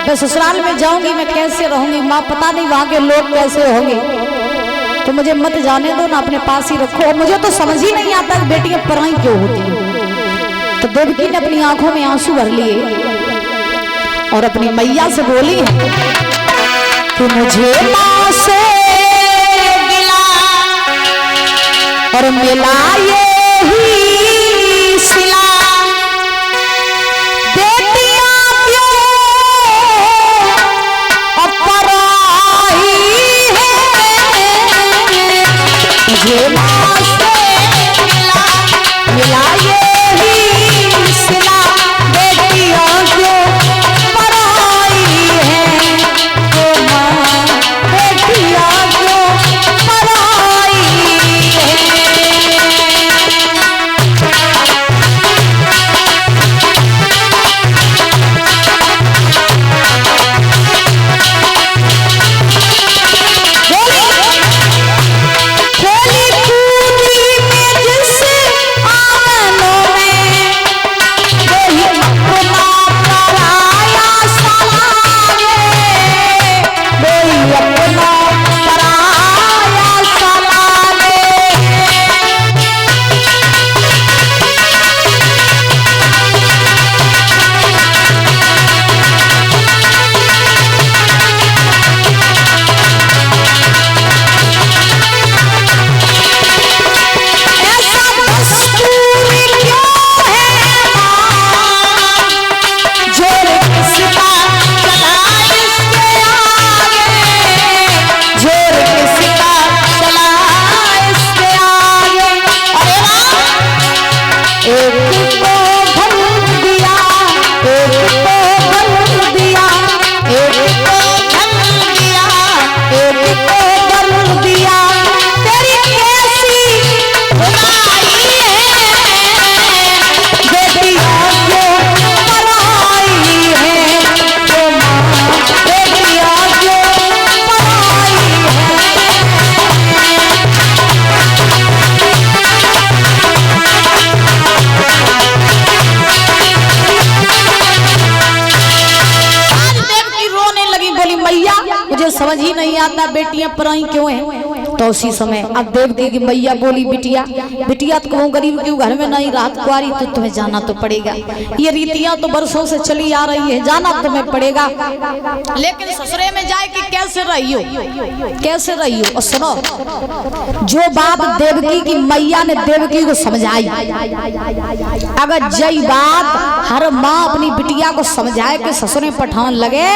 मैं ससुराल में जाऊंगी, मैं कैसे रहूंगी माँ, पता नहीं वहां के लोग कैसे होंगे, तो मुझे मत जाने दो ना, अपने पास ही रखो। और मुझे तो समझ ही नहीं आता कि बेटियां पराई क्यों होती हैं। तो देवकी ने अपनी आंखों में आंसू भर लिए और अपनी मैया से बोली कि मुझे माँ से मिला और मिला ये ही सिला, बेटियां क्यों अपराई है, मुझे माँ से मिला मिला ये ही सिला, बेटियां क्यों पराई है, तो माँ बेटियां क्यों पराई है। समझ ही नहीं आता बेटियां पराई क्यों हैं। तो उसी समय अब देवकी की मैया बोली, बिटिया बिटिया तो कहूँ गरीब क्यों घर में नहीं, रात कुआरी तो तुम्हें जाना तो पड़ेगा, ये रीतियां तो बरसों से चली आ रही है, जाना तुम्हें पड़ेगा, लेकिन ससुरे में जाए कि कैसे रहियो कैसे रहियो। और सुनो, जो बात देवकी की मैया ने देवकी को समझाई, अगर जय बात हर माँ अपनी बिटिया को समझाए कि ससुरे पठान लगे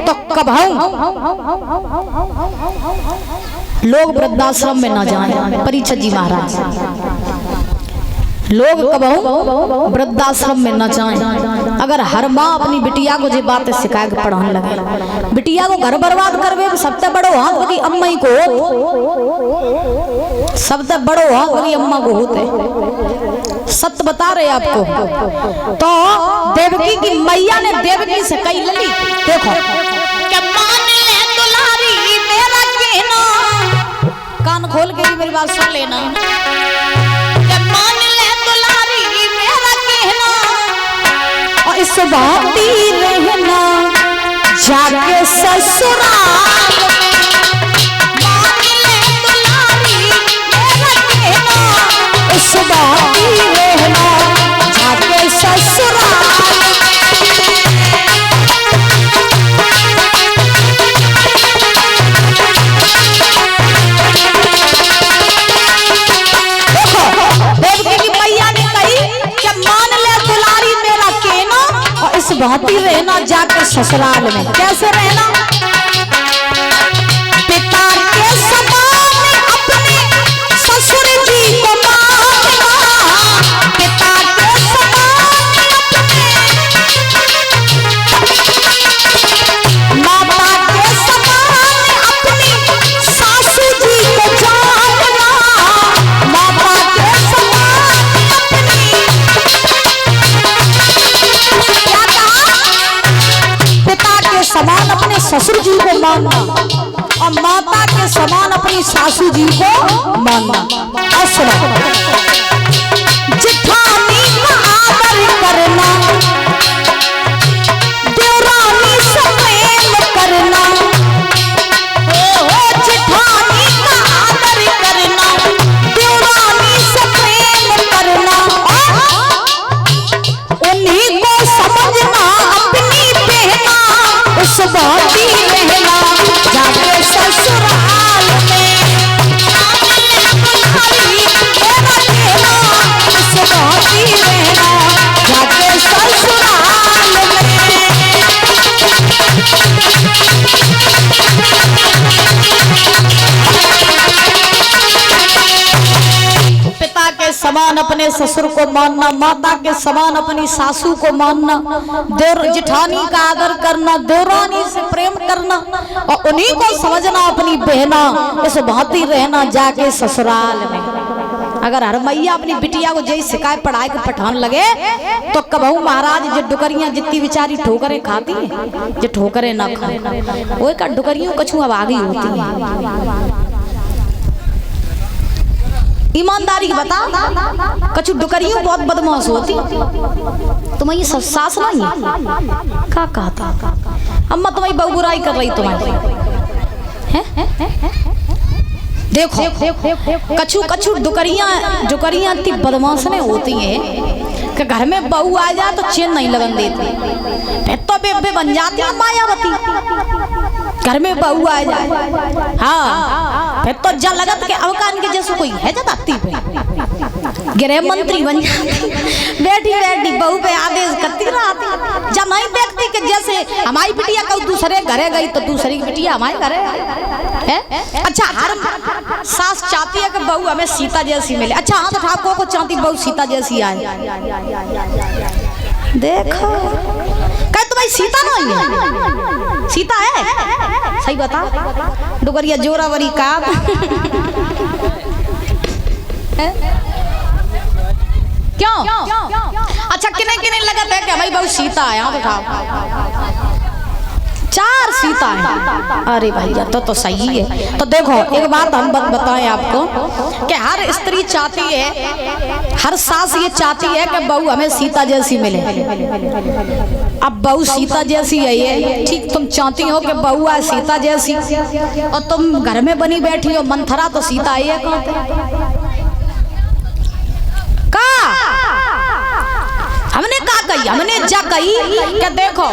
तो कबहू लोग वृद्धाश्रम में न जाएं। परीक्षित जी महाराज, लोग कबहू वृद्धाश्रम में न जाएं। अगर हर माँ अपनी बिटिया को जो बातें सिखा के पढ़ाने लगे, बिटिया को घर बर्बाद करवे सबसे बड़ो हाथ होगी अम्मा ही को, सबसे बड़ो हाथ होगी अम्मा को होते, सत्य बता रहे आपको। तो देवकी की मैया ने देवकी से कही, लली देखो कान खोल के भी मेरी बात सुन लेना, मान ले दुलारी मेरा कहना और इस बाती रहना जाके ससुराल, मान ले दुलारी मेरा कहना इस बाती रहना जाके ससुराल। भाती रहना जाकर ससुराल में, कैसे रहना, पिता के समान अपने ससुर जी को मानना, पिता के समान अपने माता के समान अपनी सासू जी को जानना, माता के समान समान अपने ससुर जी को मानना और माता के समान अपनी सासू जी को मानना। और सुनो, जिठानी का आदर करना, देवरानी समेत समान अपने ससुर को मानना, माता के समान अपनी सासू को मानना, देवर जेठानी का आदर करना, देवरानी से प्रेम करना और उन्हीं को समझना अपनी बहना, इस भांति रहना जाके ससुराल में। अगर हर मैया अपनी बिटिया को जय सिखाए पढ़ाई के पठान लगे तो कबहू महाराज जो डुकरियां जितनी बेचारी ठोकरें खाती है, जो ठोकरें ना खाए वो का डुकरियों कछू अब आगे होती है। ईमानदारी बता, कछु डुकरियों बहुत बदमाश होती। तुम्हारी सास नहीं क्या कहता अम्मा, तुम्हारी बहू बुराई कर रही तुम्हारी है? देखो कछु कछु डुकरियां इतनी बदमाश ने होती हैं कि घर में बहू आ जाए तो चैन नहीं लगन देती, फिर तो बेबे बन जाती है मायावती। घर में बहू आ जाए हाँ फिर तो जा लगत के अवकान के जैसे कोई है जाती पे गृह मंत्री बन जाती, बैठी बैठी बहू पे आदेश करती रहती। जब नहीं देखती कि जैसे हमारी बिटिया कल दूसरे घरे गई तो दूसरी की बिटिया हमारे घरे है। अच्छा हर सास चाहती है कि बहू हमें सीता जैसी मिले। अच्छा हाँ तो ठाकुर को चाहती बहू सीता जैसी आए। देखो कह तुम्हारी सीता नहीं है, सीता है सही बता डुगरिया जोरावरी का क्यों? अच्छा किने किने लगता है कि हमारी बहू सीता है? यहाँ तो चार सीता है। अरे भैया तो सही है। तो देखो एक बात हम बताएं आपको कि हर स्त्री चाहती है, हर सास ये चाहती है कि बहू हमें सीता जैसी मिले। अब बहू सीता जैसी है ये ठीक, तुम चाहती हो कि बहू आए सीता जैसी और तुम घर में बनी बैठी हो मंथरा तो सीता आई है हमने कहा कही, हमने जा कही कि देखो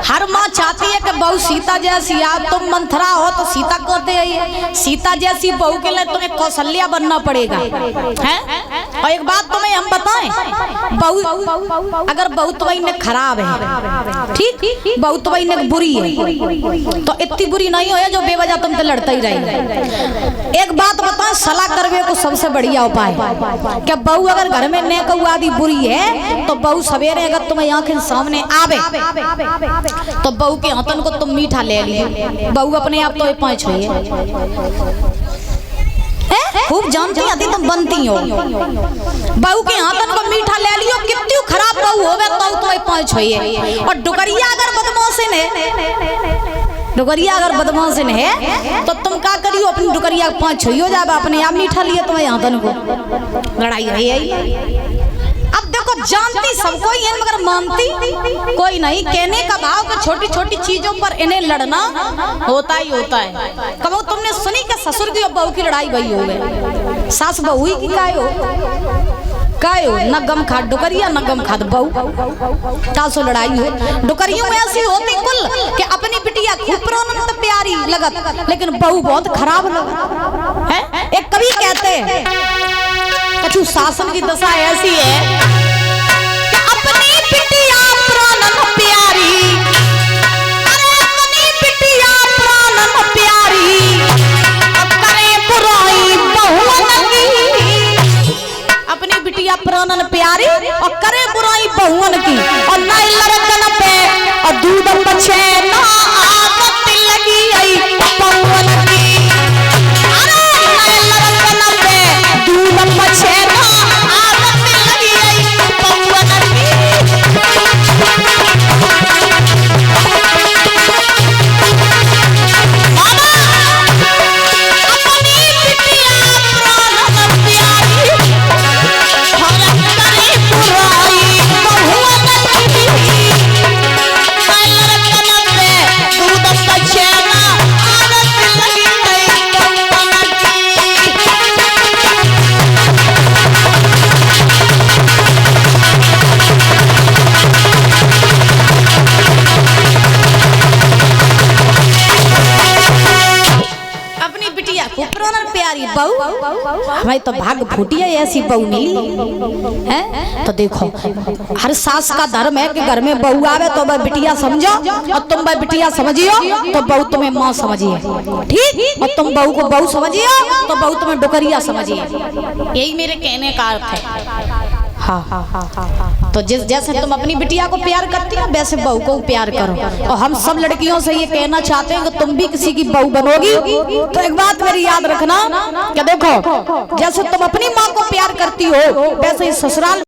हर माँ चाहती है कि बहू सीता जैसी। आप तुम मंथरा हो तो सीता कहते हैं, सीता जैसी बहू के लिए तुम्हें कौशल्या बनना पड़ेगा हैं? और एक बात तुम्हें हम बताएं, बहू अगर बहू तुम्हारी खराब है ठीक, बहू तुम्हारी बुरी है तो इतनी बुरी नहीं हो जो बेवजह तुम तो लड़ता ही रहे। एक बात बताएं, सलाह करवे को सबसे बढ़िया उपाय क्या बहू अगर घर में ने कहू आदि बुरी है तो बहू सवेरे अगर तुम्हें आंखें सामने आवे तो बहू के हाथन को तुम मीठा ले लिए। बहू अपने आप तो पाँच हुई खूब जानती आती तुम बनती हो। बहू के हाथन को मीठा ले लियो, कितनी खराब बहू होवे तो तुम्हें पाँच हुई। और डुगरिया अगर बदमाशिन है, डुगरिया अगर बदमाशिन है तो तुम क्या करियो अपनी डुगरिया पाँच हुई हो जाए अपने आप मीठा लिए तुम्हें हाथन को लड़ाई है। अब देखो जानती सबको ही है मगर मानती कोई नहीं। कहने का भाव कि छोटी छोटी चीजों पर इन्हें लड़ना होता ही होता है। कब तुमने सुनी कि ससुर की और बहू की लड़ाई वही हो गई, सास बहू ही की काय हो न गम खाद डुकरिया न गम खाद बहू तासो लड़ाई हो। डुकरियों में ऐसी होती कुल कि अपनी बिटिया खूब तो प्यारी लगत लेकिन बहू बहुत खराब लगत है। एक कवि कहते हैं कछु शासन की दशा ऐसी है कि अपनी बिटिया प्राणन प्यारी, अरे अपनी बिटिया प्राणन प्यारी अब करे बुराई बहुअन की। अपनी बिटिया प्राणन प्यारी और करे बुराई बहुअन की और ना लड़कन पे और दूध बचे ना आदत लगी आई बहुअन की। अरे ना लड़कन पे दूध बचे बहू, हमारी तो भाग फूटी है ऐसी बहू मिली है। तो देखो हर सास का धर्म है कि घर में बहू आवे तो वह बिटिया समझो, और तुम वह बिटिया समझियो तो बहू तुम्हें माँ समझिए, ठीक। और तुम बहू को बहू समझियो तो बहू तुम्हें डुकरिया समझिए। यही मेरे कहने का अर्थ है। हाँ, तो जैसे तुम अपनी बिटिया को प्यार करती हो वैसे बहू को प्यार करो। और हम सब लड़कियों से ये कहना चाहते हैं कि तुम भी किसी की बहू बनोगी तो एक बात मेरी याद रखना कि देखो जैसे तुम अपनी माँ को प्यार करती हो वैसे ही ससुराल